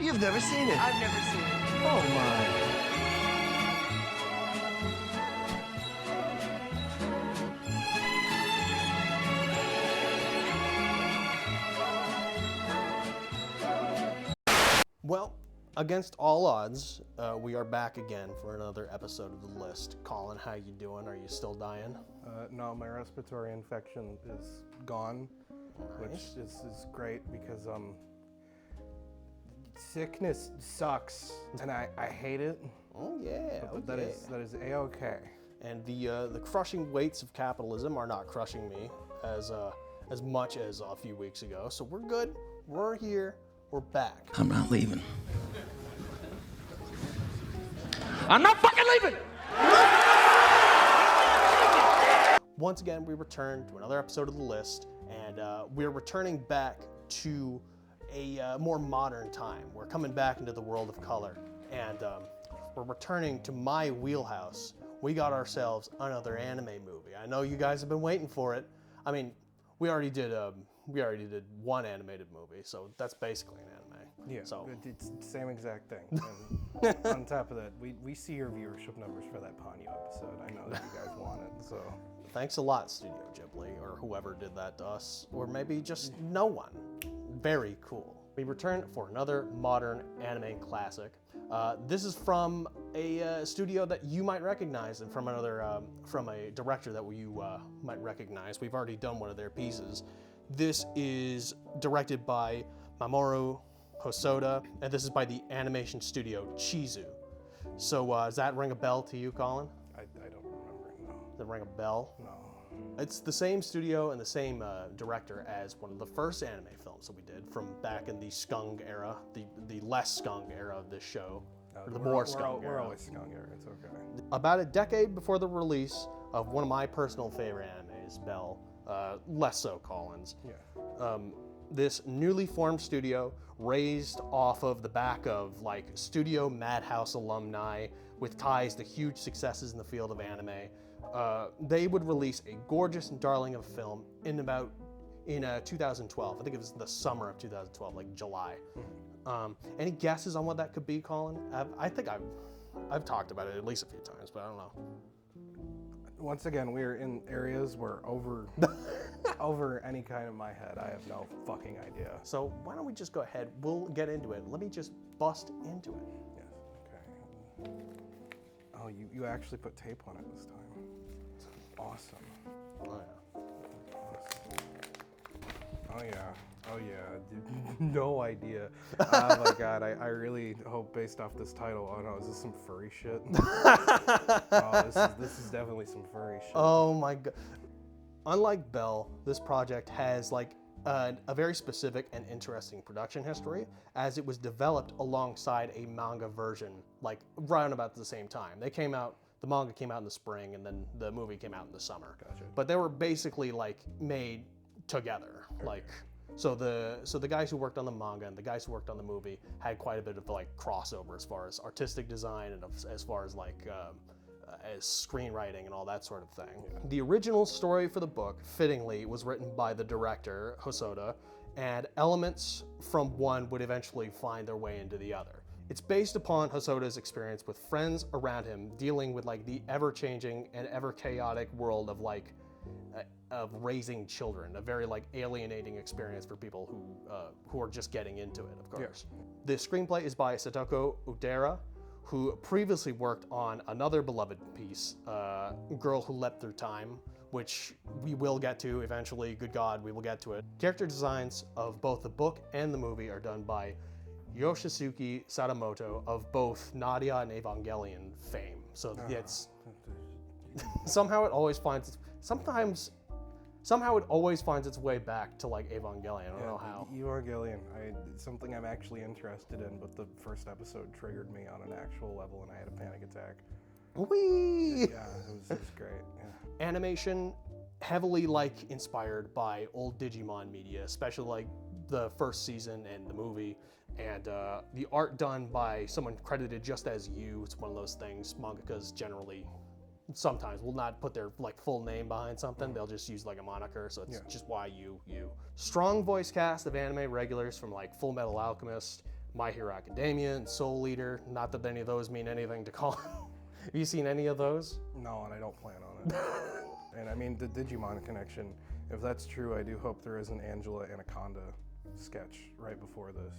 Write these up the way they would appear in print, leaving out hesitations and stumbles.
You've never seen it? I've never seen it. Oh, my. Well, against all odds, we are back again for another episode of The List. Colin, how you doing? Are you still dying? No, my respiratory infection is gone, which is great because sickness sucks and I hate it. Oh yeah, But that is a-okay. And the crushing weights of capitalism are not crushing me as much as a few weeks ago. So we're good. We're here. We're back. I'm not leaving. I'm not fucking leaving! Once again, we return to another episode of The List, and we're returning back to a more modern time. We're coming back into the world of color, and we're returning to my wheelhouse. We got ourselves another anime movie. I know you guys have been waiting for it. I mean, we already did one animated movie, so that's basically an anime. Yeah, so it's the same exact thing. And on top of that, we see your viewership numbers for that Ponyo episode. I know that you guys want it, so. Thanks a lot, Studio Ghibli, or whoever did that to us, or maybe just no one. Very cool. We return for another modern anime classic. This is from a studio that you might recognize, and from from a director that you might recognize. We've already done one of their pieces. This is directed by Mamoru Hosoda, and this is by the animation studio Chizu. So does that ring a bell to you, Colin? I don't remember, no. Does it ring a bell? No. It's the same studio and the same director as one of the first anime films that we did from back in the Skung era, the less Skung era of this show, or the more Skung era. We're always Skung era, it's okay. About a decade before the release of one of my personal favorite animes, Bell, less so Colin's. Yeah. This newly formed studio, raised off of the back of like Studio Madhouse alumni with ties to huge successes in the field of anime, they would release a gorgeous and darling of a film in 2012. I think it was the summer of 2012, like July. Any guesses on what that could be, Colin? I think I've talked about it at least a few times, but I don't know. Once again, we're in areas where over any kind of my head, I have no fucking idea. So why don't we just go ahead? We'll get into it. Let me just bust into it. Yes, okay. Oh, you actually put tape on it this time. Awesome. Oh, yeah. Awesome. Oh yeah, dude, no idea. Oh my god, I really hope based off this title, oh no, is this some furry shit? Oh, this is definitely some furry shit. Oh my god. Unlike Bell, this project has like a very specific and interesting production history, as it was developed alongside a manga version, like right about the same time. The manga came out in the spring, and then the movie came out in the summer. Gotcha. But they were basically like made together, like. So the guys who worked on the manga and the guys who worked on the movie had quite a bit of like crossover as far as artistic design and as far as like as screenwriting and all that sort of thing. Yeah. The original story for the book, fittingly, was written by the director Hosoda, and elements from one would eventually find their way into the other. It's based upon Hosoda's experience with friends around him dealing with like the ever-changing and ever-chaotic world of like of raising children, a very like alienating experience for people who are just getting into it, of course. Yeah. The screenplay is by Satoko Udera, who previously worked on another beloved piece, Girl Who Leapt Through Time, which we will get to eventually. Good God, we will get to it. Character designs of both the book and the movie are done by Yoshisuke Sadamoto of both Nadia and Evangelion fame. So it's somehow it always finds its way back to like Evangelion. I don't know how. Evangelion, it's something I'm actually interested in, but the first episode triggered me on an actual level, and I had a panic attack. Whee! Yeah, it was great. Yeah. Animation heavily like inspired by old Digimon media, especially like the first season and the movie, and the art done by someone credited just as you. It's one of those things mangakas generally sometimes will not put their like full name behind something. They'll just use like a moniker, so it's just you. Strong voice cast of anime regulars from like Full Metal Alchemist, My Hero Academia and Soul Eater. Not that any of those mean anything to Colin. Have you seen any of those? No, and I don't plan on it. And I mean, the Digimon connection, if that's true, I do hope there is an Angela Anaconda sketch right before this.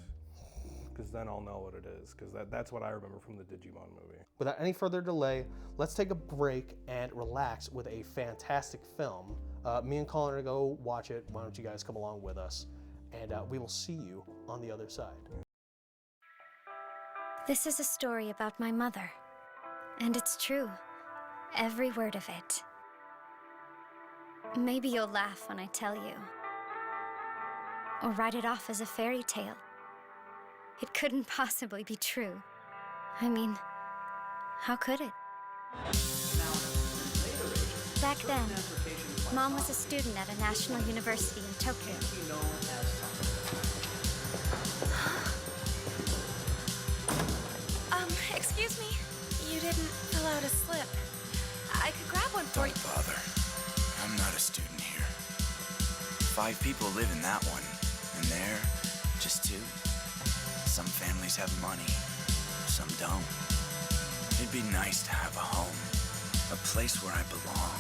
Because then I'll know what it is, because that's what I remember from the Digimon movie. Without any further delay, let's take a break and relax with a fantastic film. Me and Colin are going to go watch it. Why don't you guys come along with us? And we will see you on the other side. This is a story about my mother. And it's true. Every word of it. Maybe you'll laugh when I tell you. Or write it off as a fairy tale. It couldn't possibly be true. I mean, how could it? Back then, Mom was a student at a national university in Tokyo. Excuse me. You didn't fill out a slip. I could grab one for you. Don't bother. I'm not a student here. 5 people live in that one, and there, just 2. Some families have money, some don't. It'd be nice to have a home, a place where I belong.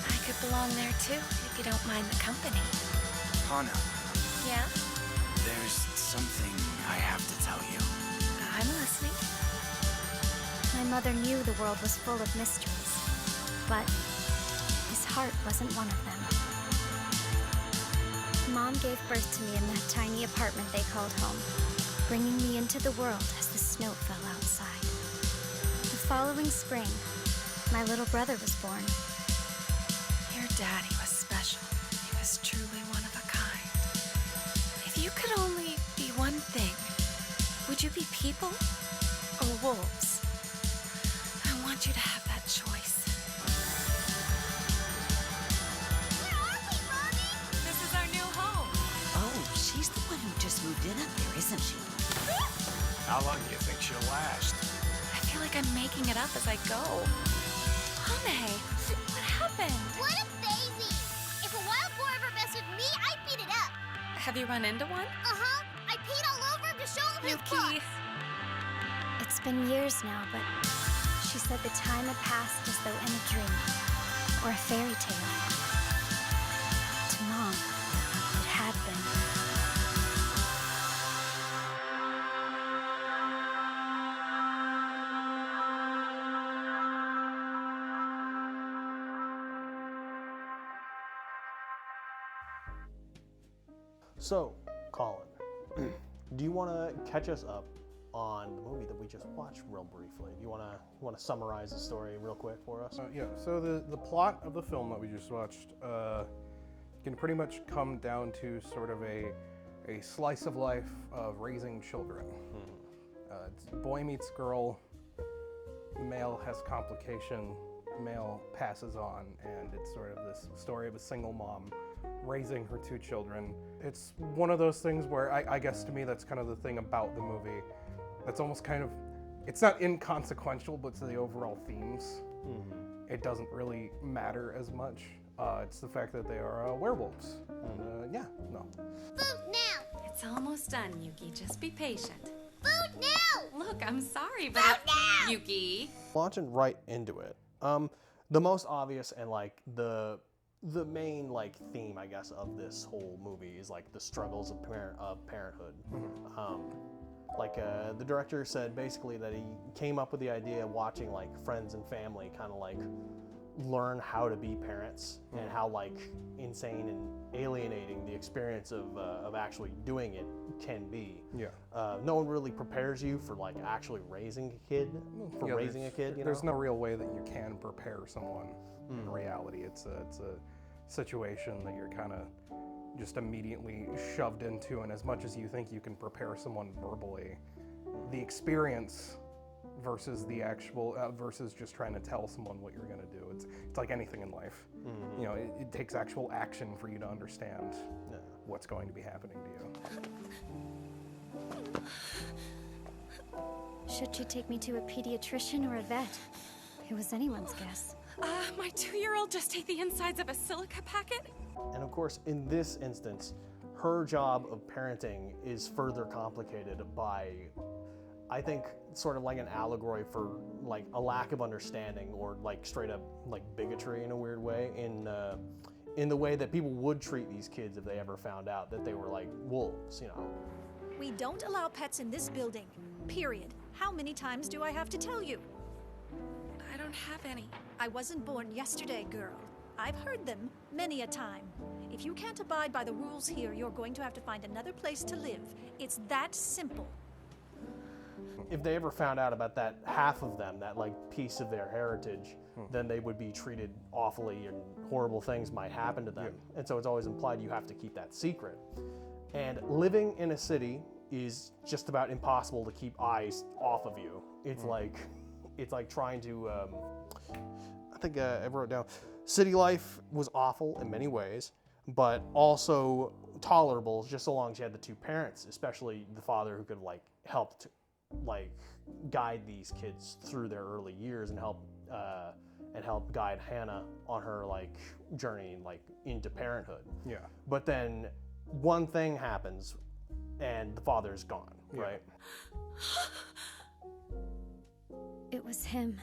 I could belong there too, if you don't mind the company. Hana, Yeah? there's something I have to tell you. I'm listening. My mother knew the world was full of mysteries, but his heart wasn't one of them. Mom gave birth to me in that tiny apartment they called home, bringing me into the world as the snow fell outside. The following spring, my little brother was born. Your daddy was special. He was truly one of a kind. If you could only be one thing, would you be people or wolves? I want you to have that choice. Where are we, Mommy? This is our new home. Oh, she's the one who just moved in up there, isn't she? How long do you think she'll last? I feel like I'm making it up as I go. Hane, what happened? What a baby! If a wild boar ever messed with me, I'd beat it up. Have you run into one? Uh-huh. I peed all over him to show him his Yuki. claws. It's been years now, but she said the time had passed as though in a dream or a fairy tale. To Mom, it had been. So, Colin, do you want to catch us up on the movie that we just watched real briefly? Do you want to summarize the story real quick for us? Yeah, so the plot of the film that we just watched can pretty much come down to sort of a slice of life of raising children. It's boy meets girl, male has complication, male passes on, and it's sort of this story of a single mom raising her 2 children. It's one of those things where I guess to me that's kind of the thing about the movie that's almost kind of, it's not inconsequential, but to the overall themes, it doesn't really matter as much. It's the fact that they are werewolves. And yeah, no. Food now! It's almost done, Yuki. Just be patient. Food now! Look, I'm sorry, but Food now! Yuki. Launching right into it. The most obvious and like the main like theme, I guess, of this whole movie is like the struggles of parenthood. The director said basically that he came up with the idea of watching like friends and family kind of like learn how to be parents and how like insane and alienating the experience of actually doing it can be. Yeah. No one really prepares you for like actually raising a kid, Yeah, raising a kid, you know? There's no real way that you can prepare someone in reality. It's a situation that you're kind of just immediately shoved into, and as much as you think you can prepare someone verbally, the experience versus the actual versus just trying to tell someone what you're going to do, it's like anything in life. You know, it takes actual action for you to understand what's going to be happening to you. Should you take me to a pediatrician or a vet? It was anyone's guess. My 2-year-old just ate the insides of a silica packet. And of course, in this instance, her job of parenting is further complicated by, I think, sort of like an allegory for like a lack of understanding or like straight up like bigotry in a weird way in the way that people would treat these kids if they ever found out that they were like wolves, you know. We don't allow pets in this building, period. How many times do I have to tell you? I don't have any. I wasn't born yesterday, girl. I've heard them many a time. If you can't abide by the rules here, you're going to have to find another place to live. It's that simple. If they ever found out about that half of them, that like piece of their heritage, then they would be treated awfully and horrible things might happen to them. Yeah. And so it's always implied you have to keep that secret. And living in a city is just about impossible to keep eyes off of you. It's like trying to, I think I wrote down, city life was awful in many ways, but also tolerable just so long as you had the two parents, especially the father who could like helped like guide these kids through their early years and help guide Hannah on her like journey like into parenthood. Yeah. But then one thing happens and the father's gone, right? It was him.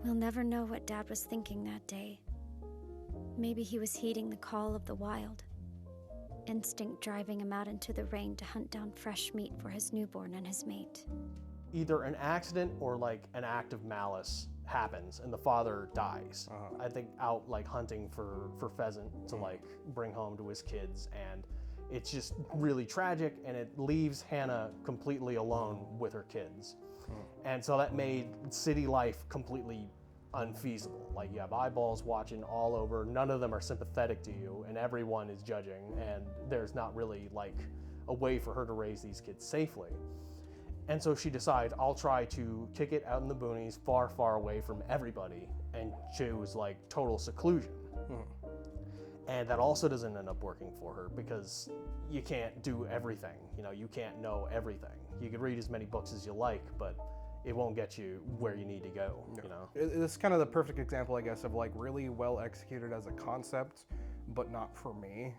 We'll never know what Dad was thinking that day. Maybe he was heeding the call of the wild. Instinct driving him out into the rain to hunt down fresh meat for his newborn and his mate. Either an accident or like an act of malice happens and the father dies. I think out like hunting for pheasant to like bring home to his kids, and it's just really tragic and it leaves Hannah completely alone with her kids. And so that made city life completely unfeasible. Like you have eyeballs watching all over, none of them are sympathetic to you, and everyone is judging, and there's not really like a way for her to raise these kids safely. And so she decides, I'll try to kick it out in the boonies, far, far away from everybody, and choose like total seclusion. And that also doesn't end up working for her because you can't do everything. You know, you can't know everything. You can read as many books as you like, but it won't get you where you need to go, you know? It's kind of the perfect example, I guess, of like really well executed as a concept, but not for me.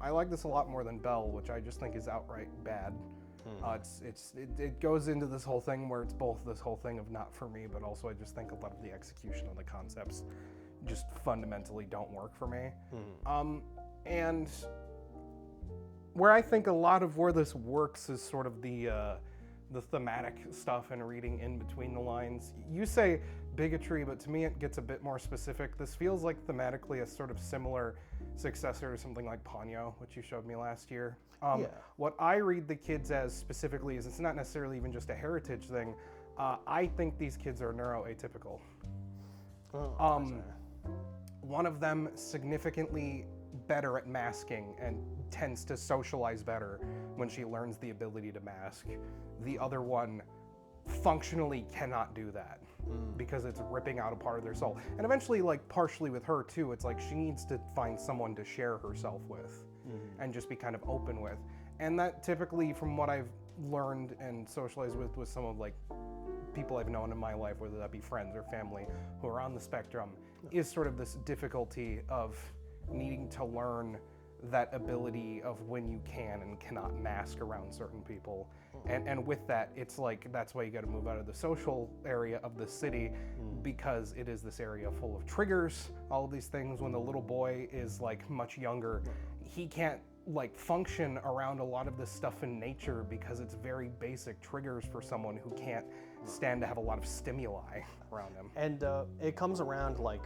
I like this a lot more than Belle, which I just think is outright bad. It goes into this whole thing where it's both this whole thing of not for me, but also I just think a lot of the execution of the concepts just fundamentally don't work for me. And where I think a lot of where this works is sort of the thematic stuff and reading in between the lines. You say bigotry, but to me it gets a bit more specific. This feels like thematically a sort of similar successor to something like Ponyo, which you showed me last year. What I read the kids as specifically is it's not necessarily even just a heritage thing. I think these kids are neuroatypical. One of them significantly better at masking and tends to socialize better when she learns the ability to mask. The other one functionally cannot do that because it's ripping out a part of their soul. And eventually, like partially with her too, it's like she needs to find someone to share herself with and just be kind of open with. And that typically, from what I've learned and socialized with some of like people I've known in my life, whether that be friends or family who are on the spectrum, is sort of this difficulty of needing to learn that ability of when you can and cannot mask around certain people. And with that, it's like, that's why you gotta move out of the social area of the city because it is this area full of triggers, all of these things. When the little boy is like much younger, he can't like function around a lot of this stuff in nature because it's very basic triggers for someone who can't stand to have a lot of stimuli around him. And it comes around like,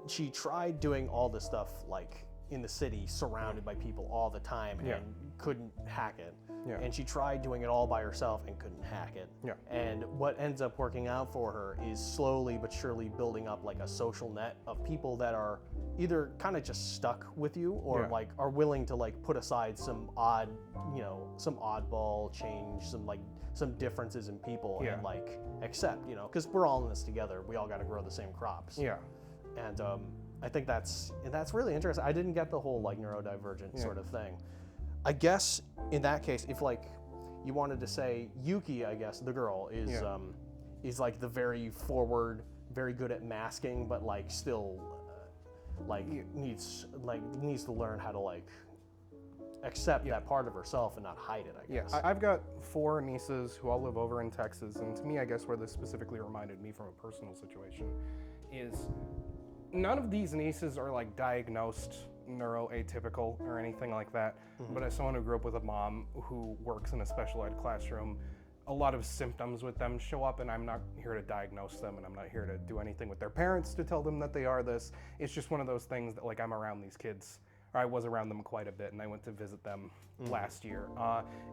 she tried doing all this stuff like in the city, surrounded by people all the time, and couldn't hack it. And she tried doing it all by herself and couldn't hack it. And what ends up working out for her is slowly but surely building up like a social net of people that are either kind of just stuck with you or like are willing to like put aside some odd, you know, some oddball change, some differences in people and like accept, you know, because we're all in this together. We all got to grow the same crops. And I think that's really interesting. I didn't get the whole like neurodivergent sort of thing. I guess in that case, if like you wanted to say Yuki, I guess the girl is like the very forward, very good at masking, but like still needs to learn how to like accept that part of herself and not hide it, I guess. Yeah, I've got 4 nieces who all live over in Texas, and to me, I guess where this specifically reminded me from a personal situation is none of these nieces are like diagnosed neuroatypical or anything like that, but as someone who grew up with a mom who works in a special ed classroom, a lot of symptoms with them show up, and I'm not here to diagnose them, and I'm not here to do anything with their parents to tell them that they are this. It's just one of those things that, like, I'm around these kids, or I was around them quite a bit, and I went to visit them last year.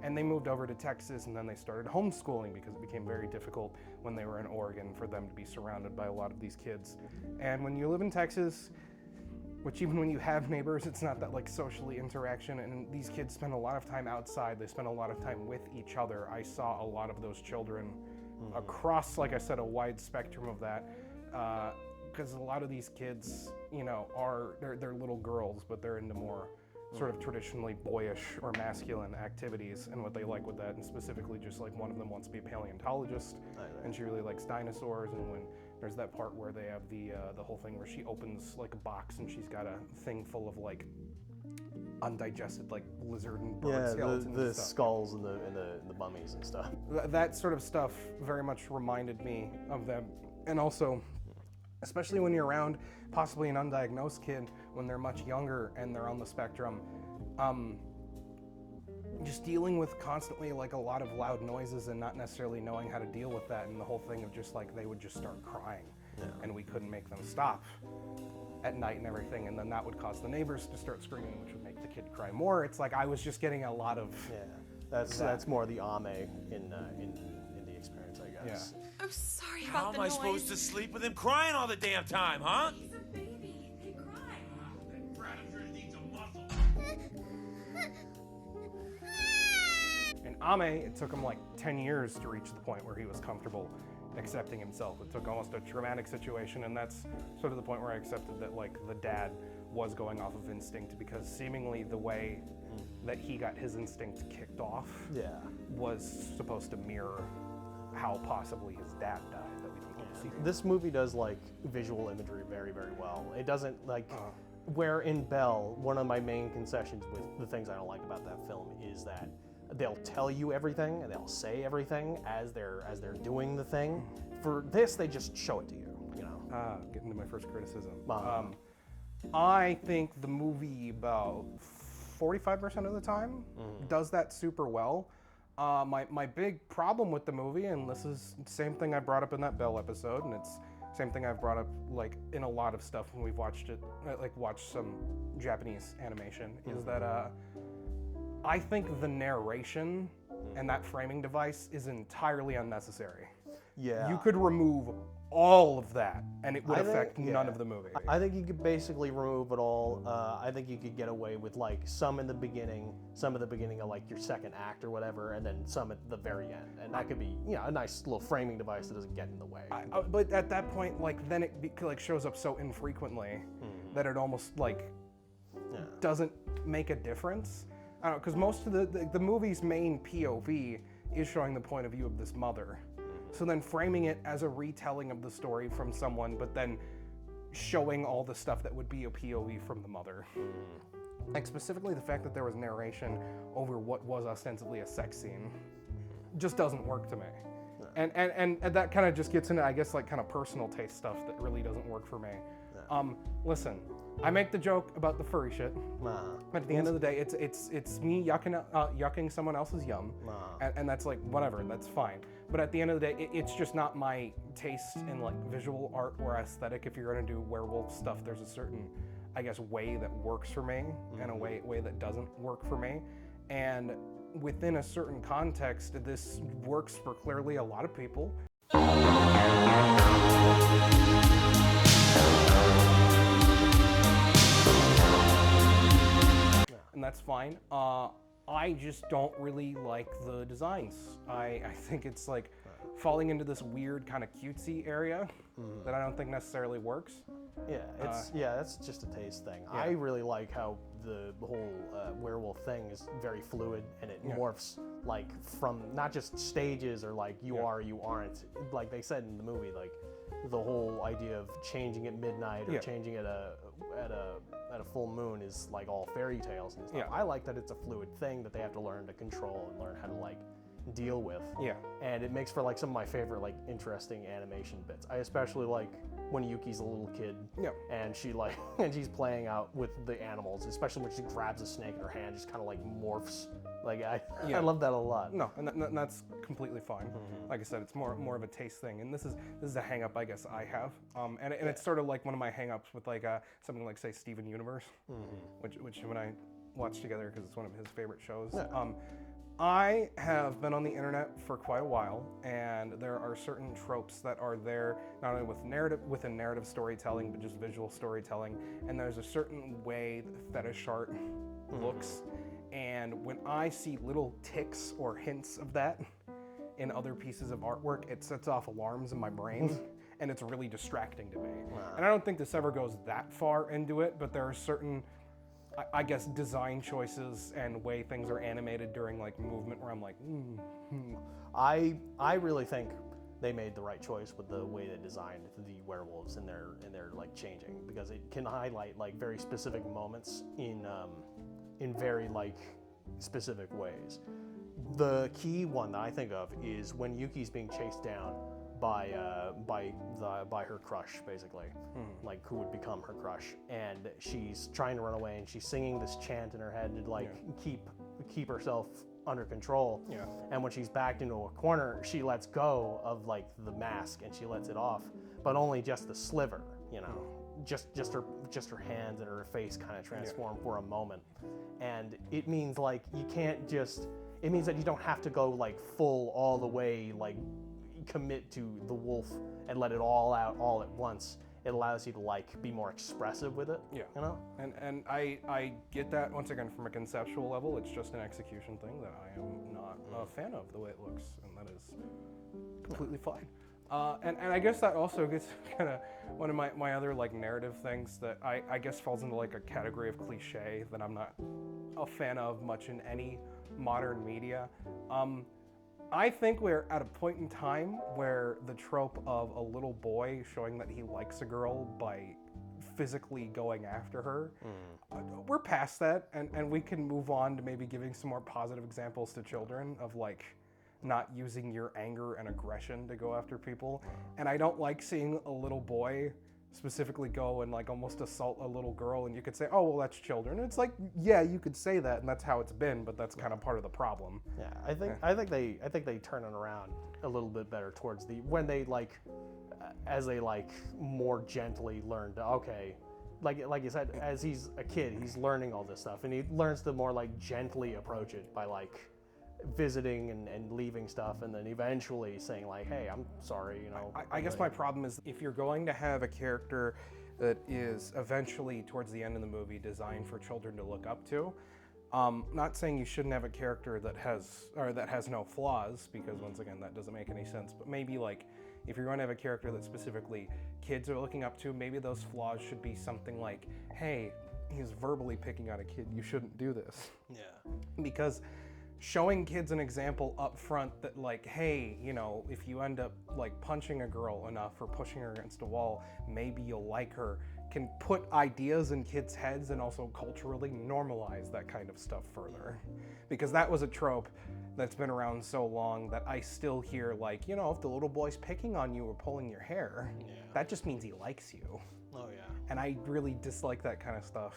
And they moved over to Texas, and then they started homeschooling because it became very difficult when they were in Oregon for them to be surrounded by a lot of these kids. And when you live in Texas, which even when you have neighbors, it's not that like socially interaction, and these kids spend a lot of time outside, they spend a lot of time with each other. I saw a lot of those children across, like I said, a wide spectrum of that, because a lot of these kids, you know, they're little girls, but they're into more sort of traditionally boyish or masculine activities, and what they like with that, and specifically just like one of them wants to be a paleontologist, and she really likes dinosaurs, and when there's that part where they have the whole thing where she opens like a box and she's got a thing full of like undigested like lizard and bird skeletons. The and stuff. skulls and the mummies and stuff. That sort of stuff very much reminded me of them, and also, especially when you're around possibly an undiagnosed kid when they're much younger and they're on the spectrum, just dealing with constantly like a lot of loud noises and not necessarily knowing how to deal with that, and the whole thing of just like they would just start crying and we couldn't make them stop at night and everything, and then that would cause the neighbors to start screaming, which would make the kid cry more. It's like I was just getting a lot of that's more the ame in the experience, I guess. Yeah. I'm sorry How about am the I noise. supposed to sleep with him crying all the damn time, huh? He's a baby. They cry. And Ame, it took him like 10 years to reach the point where he was comfortable accepting himself. It took almost a traumatic situation, and that's sort of the point where I accepted that like the dad was going off of instinct, because seemingly the way that he got his instinct kicked off was supposed to mirror how possibly his dad died, that we don't get to see. This movie does like visual imagery very, very well. It doesn't like where in Belle, one of my main concessions with the things I don't like about that film is that they'll tell you everything and they'll say everything as they're doing the thing. For this, they just show it to you, you know. Getting to my first criticism. I think the movie about 45% of the time does that super well. My big problem with the movie, and this is the same thing I brought up in that Belle episode, and it's the same thing I've brought up like in a lot of stuff when we've watched it, like watched some Japanese animation, is that I think the narration and that framing device is entirely unnecessary. Yeah. You could remove all of that and it would affect none of the movie. I think you could basically remove it all. I think you could get away with like some at the beginning of like your second act or whatever, and then some at the very end. And that could be, you know, a nice little framing device that doesn't get in the way. But at that point, like then it like shows up so infrequently that it almost like doesn't make a difference. I don't know, because most of the movie's main POV is showing the point of view of this mother. So then framing it as a retelling of the story from someone, but then showing all the stuff that would be a POV from the mother. Like specifically the fact that there was narration over what was ostensibly a sex scene just doesn't work to me. And that kind of just gets into, I guess, like kind of personal taste stuff that really doesn't work for me. Listen, I make the joke about the furry shit, but at the end of the day, it's me yucking someone else's yum, and that's like whatever, that's fine. But at the end of the day, it's just not my taste in like visual art or aesthetic. If you're gonna do werewolf stuff, there's a certain, I guess, way that works for me and a way that doesn't work for me. And within a certain context, this works for clearly a lot of people. And that's fine. I just don't really like the designs. I think it's like falling into this weird kind of cutesy area that I don't think necessarily works. Yeah, that's just a taste thing. I really like how the whole werewolf thing is very fluid, and it morphs like from not just stages or like you are, you aren't. Like they said in the movie, like the whole idea of changing at midnight or changing at a a full moon is like all fairy tales and stuff. Yeah. I like that it's a fluid thing that they have to learn to control and learn how to like deal with. Yeah. And it makes for like some of my favorite like interesting animation bits. I especially like when Yuki's a little kid. Yep. And she like and she's playing out with the animals, especially when she grabs a snake in her hand, just kind of like morphs. Like I love that a lot. No, and that's completely fine. Like I said, it's more of a taste thing, and this is a hang up I guess I have. And it's sort of like one of my hang ups with like something like say Steven Universe, which him and I watched together because it's one of his favorite shows. Yeah. I have been on the internet for quite a while, and there are certain tropes that are there not only within narrative storytelling, but just visual storytelling. And there's a certain way that fetish art looks, and when I see little ticks or hints of that in other pieces of artwork, it sets off alarms in my brain, and it's really distracting to me. And I don't think this ever goes that far into it, but there are certain, I guess, design choices and way things are animated during like movement where I'm like, I really think they made the right choice with the way they designed the werewolves and their like changing, because it can highlight like very specific moments in very like specific ways. The key one that I think of is when Yuki's being chased down by her crush, basically, like who would become her crush, and she's trying to run away, and she's singing this chant in her head to like keep herself under control. Yeah. And when she's backed into a corner, she lets go of like the mask and she lets it off, but only just the sliver, you know, just her hands and her face kind of transform for a moment. And it means like you can't just. It means that you don't have to go like full all the way like commit to the wolf and let it all out all at once. It allows you to like be more expressive with it. Yeah. You know? And I get that once again from a conceptual level. It's just an execution thing that I am not a fan of the way it looks, and that is completely fine. And I guess that also gets kind of one of my other like narrative things that I guess falls into like a category of cliche that I'm not a fan of much in any modern media. I think we're at a point in time where the trope of a little boy showing that he likes a girl by physically going after her, we're past that, and we can move on to maybe giving some more positive examples to children of like not using your anger and aggression to go after people. And I don't like seeing a little boy specifically go and like almost assault a little girl, and you could say, oh well, that's children. It's like, yeah, you could say that, and that's how it's been, but that's kind of part of the problem. Yeah, I think they turn it around a little bit better towards when they like as they like more gently learn to like you said, as he's a kid, he's learning all this stuff, and he learns to more like gently approach it by like visiting and leaving stuff, and then eventually saying like, hey, I'm sorry, you know. I guess my problem is if you're going to have a character that is eventually towards the end of the movie designed for children to look up to, not saying you shouldn't have a character that has no flaws, because once again that doesn't make any sense, but maybe like if you're going to have a character that specifically kids are looking up to, maybe those flaws should be something like, hey, he's verbally picking on a kid, you shouldn't do this. Yeah. Because showing kids an example up front that like, hey, you know, if you end up like punching a girl enough or pushing her against a wall, maybe you'll like her, can put ideas in kids' heads and also culturally normalize that kind of stuff further. Because that was a trope that's been around so long that I still hear like, you know, if the little boy's picking on you or pulling your hair, that just means he likes you. Oh yeah. And I really dislike that kind of stuff.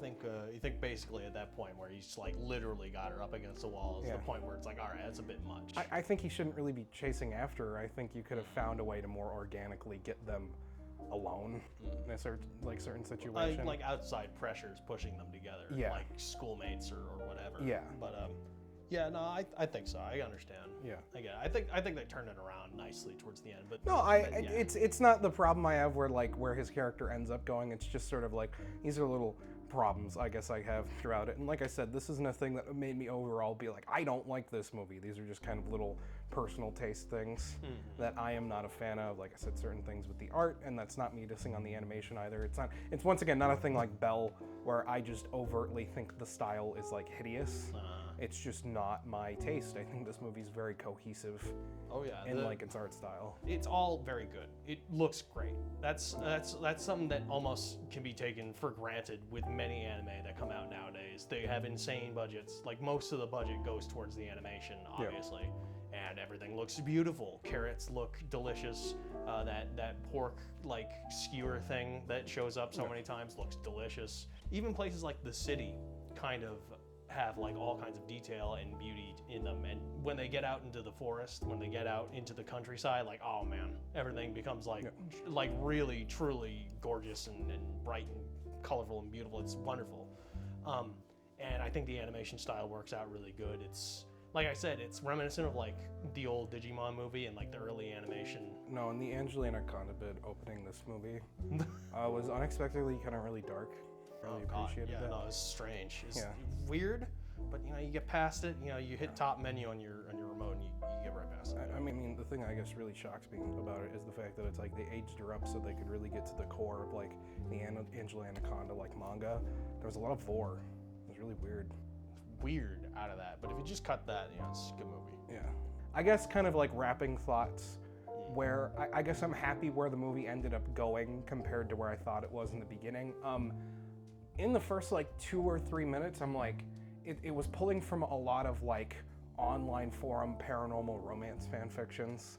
You think basically at that point where he's like literally got her up against the wall is the point where it's like, all right, that's a bit much. I think he shouldn't really be chasing after her. I think you could have found a way to more organically get them alone in a certain situation. Like outside pressures pushing them together, like schoolmates or whatever. Yeah. But yeah, no, I think so. I understand. Yeah. Again, I think they turned it around nicely towards the end. But no, it's not the problem I have where his character ends up going. It's just sort of like these are little problems I guess I have throughout it. And like I said, this isn't a thing that made me overall be like, I don't like this movie. These are just kind of little personal taste things that I am not a fan of. Like I said, certain things with the art, and that's not me dissing on the animation either. It's once again not a thing like Belle where I just overtly think the style is like hideous. It's just not my taste. I think this movie's very cohesive. Oh yeah, in like its art style. It's all very good. It looks great. That's something that almost can be taken for granted with many anime that come out nowadays. They have insane budgets. Like most of the budget goes towards the animation, obviously, and everything looks beautiful. Carrots look delicious. That pork like skewer thing that shows up so many times looks delicious. Even places like the city kind of have like all kinds of detail and beauty in them, and when they get out into the forest, when they get out into the countryside, like, oh man, everything becomes like really truly gorgeous and bright and colorful and beautiful. It's wonderful. And I think the animation style works out really good. It's like I said, it's reminiscent of like the old Digimon movie and like the early animation. No, and the Angelina Anaconda bit opening this movie was unexpectedly kind of really dark. Really appreciated that. No, it's strange. It's weird, but you know, you get past it. You know, you hit top menu on your remote and you get right past it. I mean, the thing I guess really shocks me about it is the fact that it's like they aged her up so they could really get to the core of like the Angelina Anaconda like manga. There was a lot of gore. It was really weird. Weird out of that, but if you just cut that, you know, it's a good movie. Yeah. I guess kind of like wrapping thoughts, where I guess I'm happy where the movie ended up going compared to where I thought it was in the beginning. In the first like 2 or 3 minutes, I'm like, it was pulling from a lot of like online forum paranormal romance fan fictions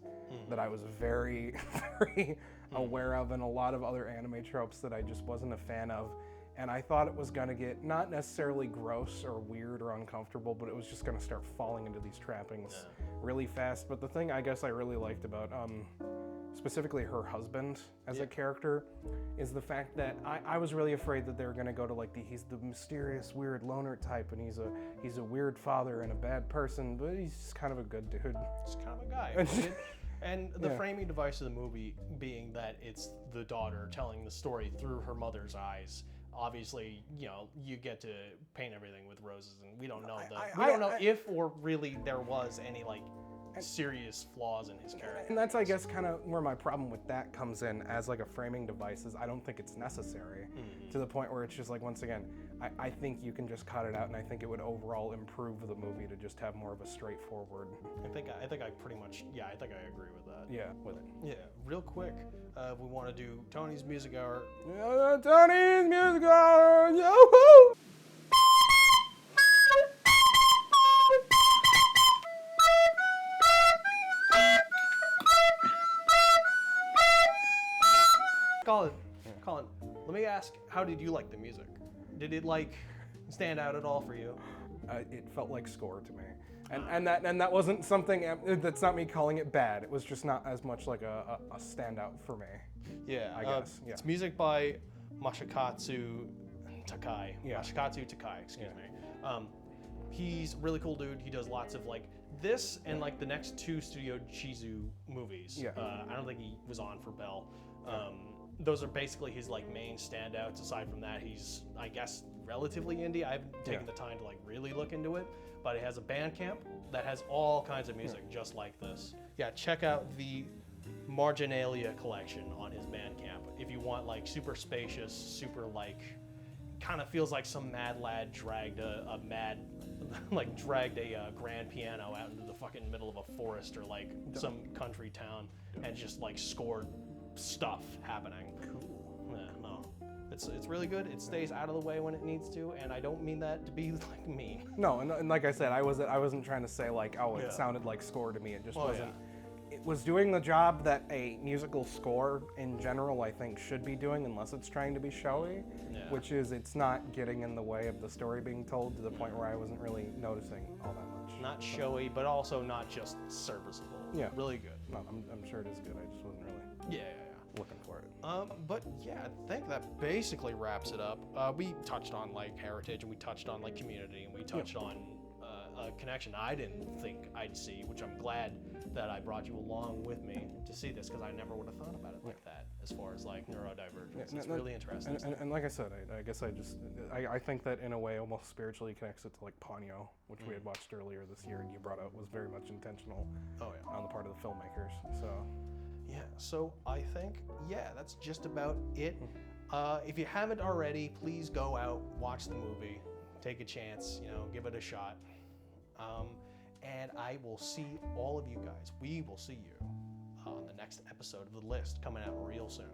that I was very, very aware of, and a lot of other anime tropes that I just wasn't a fan of. And I thought it was gonna get not necessarily gross or weird or uncomfortable, but it was just gonna start falling into these trappings really fast. But the thing I guess I really liked about specifically her husband as a character is the fact that I was really afraid that they were gonna go to like he's the mysterious weird loner type, and he's a weird father and a bad person, but he's just kind of a good dude. He's kind of a guy. And the framing device of the movie being that it's the daughter telling the story through her mother's eyes. Obviously, you know, you get to paint everything with roses, and we don't know we don't know if or really there was any like serious flaws in his character. And that's, I guess, kind of where my problem with that comes in as like a framing device is I don't think it's necessary to the point where it's just like, once again, I think you can just cut it out, and I think it would overall improve the movie to just have more of a straightforward. I think I pretty much, I think I agree with that. Yeah, with it. Yeah, real quick, we want to do Tony's Music Hour. Tony's Music Hour! Yoo-hoo! Colin, let me ask, how did you like the music? Did it like stand out at all for you? It felt like score to me, and that wasn't something. That's not me calling it bad. It was just not as much like a standout for me. Yeah, I guess. It's music by Masakatsu Takai. Yeah. Masakatsu Takai, excuse me. He's a really cool dude. He does lots of like this and like the next 2 Studio Chizu movies. Yeah. I don't think he was on for Bell. Those are basically his like main standouts. Aside from that, he's, I guess, relatively indie. I haven't taken the time to like really look into it, but it has a Bandcamp that has all kinds of music just like this. Yeah, check out the Marginalia collection on his Bandcamp if you want like super spacious, super like, kind of feels like some mad lad dragged a grand piano out into the fucking middle of a forest or like some country town and just like scored stuff happening. Cool. Yeah, no. It's really good. It stays out of the way when it needs to, and I don't mean that to be like mean. No, and like I said, I wasn't trying to say like, oh, it sounded like score to me. It just wasn't. It was doing the job that a musical score in general I think should be doing, unless it's trying to be showy, which is it's not getting in the way of the story being told to the point where I wasn't really noticing all that much. Not showy, but also not just serviceable. Yeah. Really good. No, I'm sure it is good. I just wasn't really looking for it. But yeah, I think that basically wraps it up. We touched on like heritage, and we touched on like community, and we touched on a connection I didn't think I'd see, which I'm glad that I brought you along with me to see this, because I never would have thought about it like that, as far as like neurodivergence. It's really interesting. And like I said, I guess I think that in a way almost spiritually connects it to like Ponyo, which we had watched earlier this year, and you brought up was very much intentional on the part of the filmmakers. So yeah, so I think, that's just about it. If you haven't already, please go out, watch the movie, take a chance, give it a shot. And I will see all of you guys. We will see you on the next episode of The List, coming out real soon.